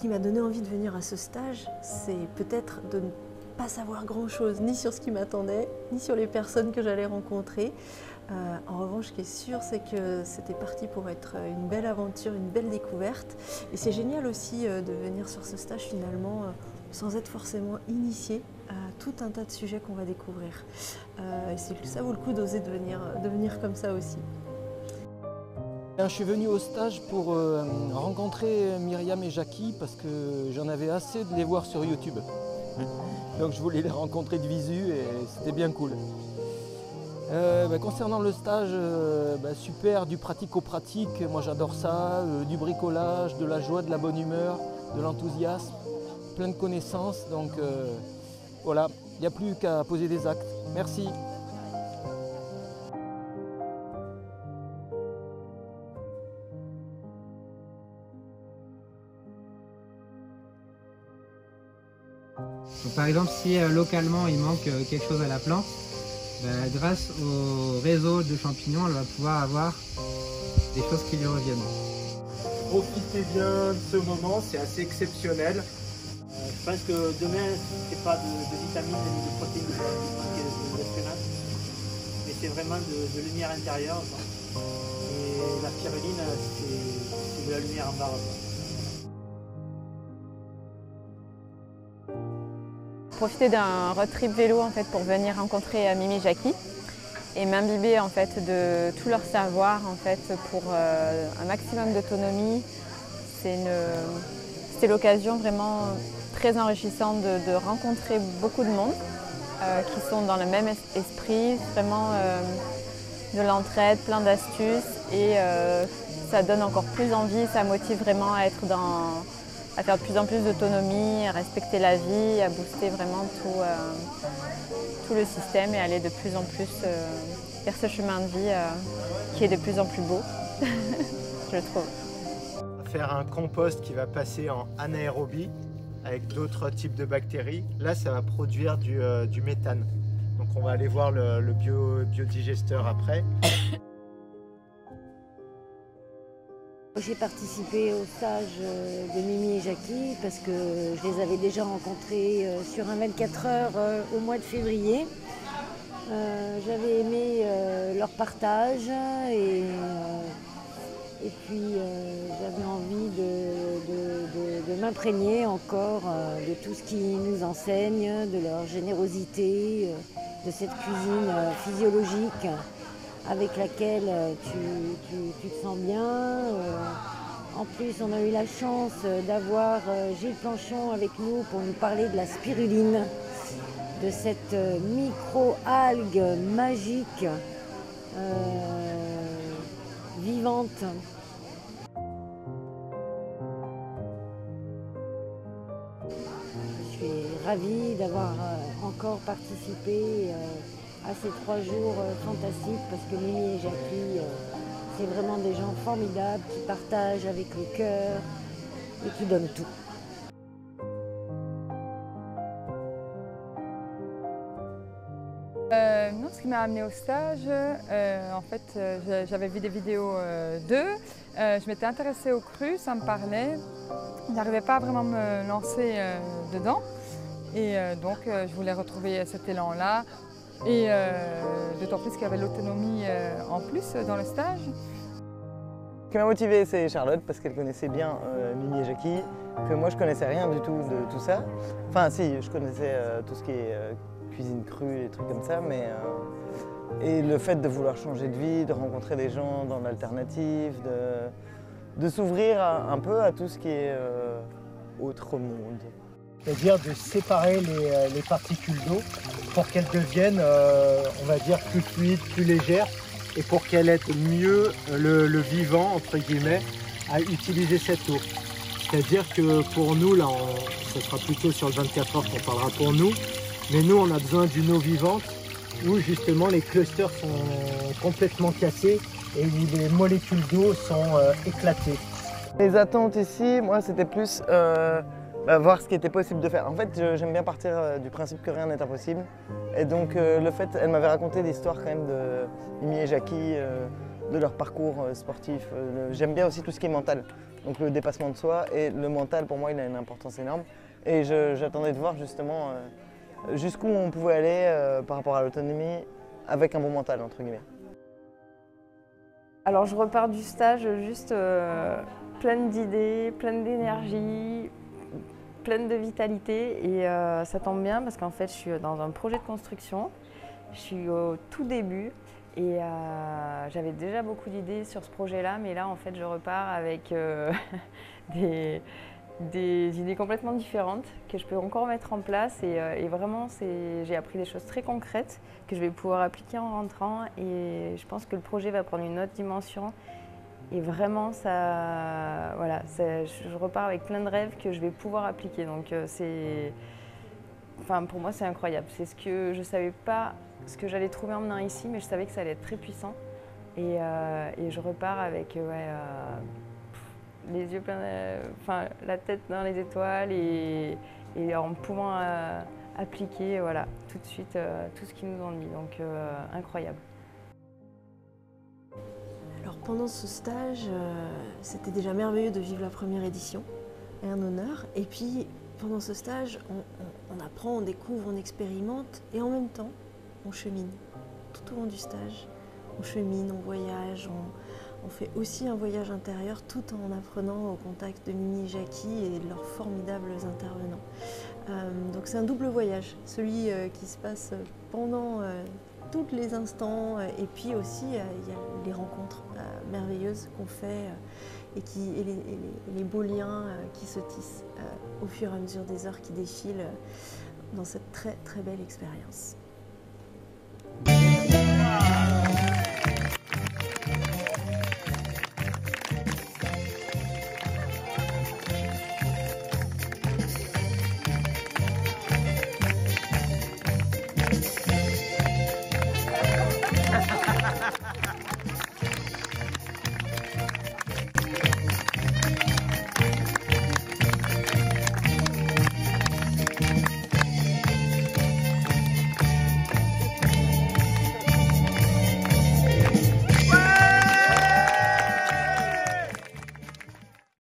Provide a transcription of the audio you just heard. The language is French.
qui m'a donné envie de venir à ce stage, c'est peut-être de ne pas savoir grand-chose, ni sur ce qui m'attendait, ni sur les personnes que j'allais rencontrer. En revanche, ce qui est sûr, c'est que c'était parti pour être une belle aventure, une belle découverte. Et c'est génial aussi de venir sur ce stage finalement sans être forcément initié à tout un tas de sujets qu'on va découvrir. Et ça vaut le coup d'oser de venir comme ça aussi. Je suis venu au stage pour rencontrer Myriam et Jackie parce que j'en avais assez de les voir sur YouTube. Donc je voulais les rencontrer de visu et c'était bien cool. Concernant le stage, super, du pratico-pratique, moi j'adore ça, du bricolage, de la joie, de la bonne humeur, de l'enthousiasme, plein de connaissances, donc voilà, il n'y a plus qu'à poser des actes. Merci. Donc, par exemple, si localement il manque quelque chose à la plante, grâce au réseau de champignons, elle va pouvoir avoir des choses qui lui reviennent. Profitez bien de ce moment, c'est assez exceptionnel. Je pense que demain, c'est pas de vitamines ni de protéines de l'être humain, mais c'est vraiment de lumière intérieure. Et la spiruline, c'est de la lumière en barre. Profiter d'un road trip vélo en fait, pour venir rencontrer Mimi et Jackie et m'imbiber en fait, de tout leur savoir en fait, pour un maximum d'autonomie. C'était l'occasion vraiment très enrichissante de rencontrer beaucoup de monde qui sont dans le même esprit, vraiment de l'entraide, plein d'astuces et ça donne encore plus envie, ça motive vraiment à être à faire de plus en plus d'autonomie, à respecter la vie, à booster vraiment tout le système et aller de plus en plus vers ce chemin de vie qui est de plus en plus beau, je trouve. On va faire un compost qui va passer en anaérobie avec d'autres types de bactéries. Là, ça va produire du méthane. Donc on va aller voir le biodigesteur après. J'ai participé au stage de Mimi et Jackie parce que je les avais déjà rencontrés sur un 24 heures au mois de février. J'avais aimé leur partage et puis j'avais envie de m'imprégner encore de tout ce qu'ils nous enseignent, de leur générosité, de cette cuisine physiologique avec laquelle tu te sens bien. En plus, on a eu la chance d'avoir Gilles Planchon avec nous pour nous parler de la spiruline, de cette micro-algue magique, vivante. Je suis ravie d'avoir encore participé à ces 3 jours fantastiques parce que Mimi et Jackie, c'est vraiment des gens formidables qui partagent avec le cœur et qui donnent tout. Non, ce qui m'a amenée au stage, en fait, j'avais vu des vidéos d'eux, je m'étais intéressée aux crues, ça me parlait, je n'arrivais pas à vraiment me lancer dedans et donc je voulais retrouver cet élan-là. Et d'autant plus qu'il y avait l'autonomie en plus dans le stage. Ce qui m'a motivé, c'est Charlotte, parce qu'elle connaissait bien Mimi et Jackie, que moi je connaissais rien du tout de tout ça. Enfin si, je connaissais tout ce qui est cuisine crue et trucs comme ça, mais et le fait de vouloir changer de vie, de rencontrer des gens dans l'alternative, de s'ouvrir un peu à tout ce qui est autre monde. C'est-à-dire de séparer les particules d'eau pour qu'elles deviennent, on va dire, plus fluides, plus légères et pour qu'elles aident mieux le vivant, entre guillemets, à utiliser cette eau. C'est-à-dire que pour nous, là, ce sera plutôt sur le 24 heures qu'on parlera pour nous, mais nous, on a besoin d'une eau vivante où justement les clusters sont complètement cassés et où les molécules d'eau sont éclatées. Les attentes ici, moi, c'était plus voir ce qui était possible de faire. En fait, j'aime bien partir du principe que rien n'est impossible. Et donc, le fait, elle m'avait raconté l'histoire quand même de Mimi et Jackie, de leur parcours sportif. J'aime bien aussi tout ce qui est mental. Donc le dépassement de soi et le mental, pour moi, il a une importance énorme. Et j'attendais de voir justement jusqu'où on pouvait aller par rapport à l'autonomie avec un bon mental, entre guillemets. Alors je repars du stage juste pleine d'idées, pleine d'énergie, pleine de vitalité et ça tombe bien parce qu'en fait je suis dans un projet de construction, je suis au tout début et j'avais déjà beaucoup d'idées sur ce projet-là, mais là en fait je repars avec des idées complètement différentes que je peux encore mettre en place et vraiment j'ai appris des choses très concrètes que je vais pouvoir appliquer en rentrant et je pense que le projet va prendre une autre dimension et vraiment ça, voilà, je repars avec plein de rêves que je vais pouvoir appliquer donc pour moi c'est incroyable, c'est ce que je savais pas ce que j'allais trouver en venant ici, mais je savais que ça allait être très puissant et je repars avec les yeux pleins, la tête dans les étoiles et en pouvant appliquer voilà, tout de suite tout ce qu'ils nous ont dit, donc incroyable. Alors pendant ce stage, c'était déjà merveilleux de vivre la première édition, et un honneur. Et puis pendant ce stage, on apprend, on découvre, on expérimente et en même temps, on chemine. Tout au long du stage, on chemine, on voyage, on fait aussi un voyage intérieur tout en apprenant au contact de Mimi et Jackie et de leurs formidables intervenants. Donc c'est un double voyage, celui qui se passe pendant tous les instants et puis aussi il y a les rencontres merveilleuses qu'on fait et les beaux liens qui se tissent au fur et à mesure des heures qui défilent dans cette très très belle expérience.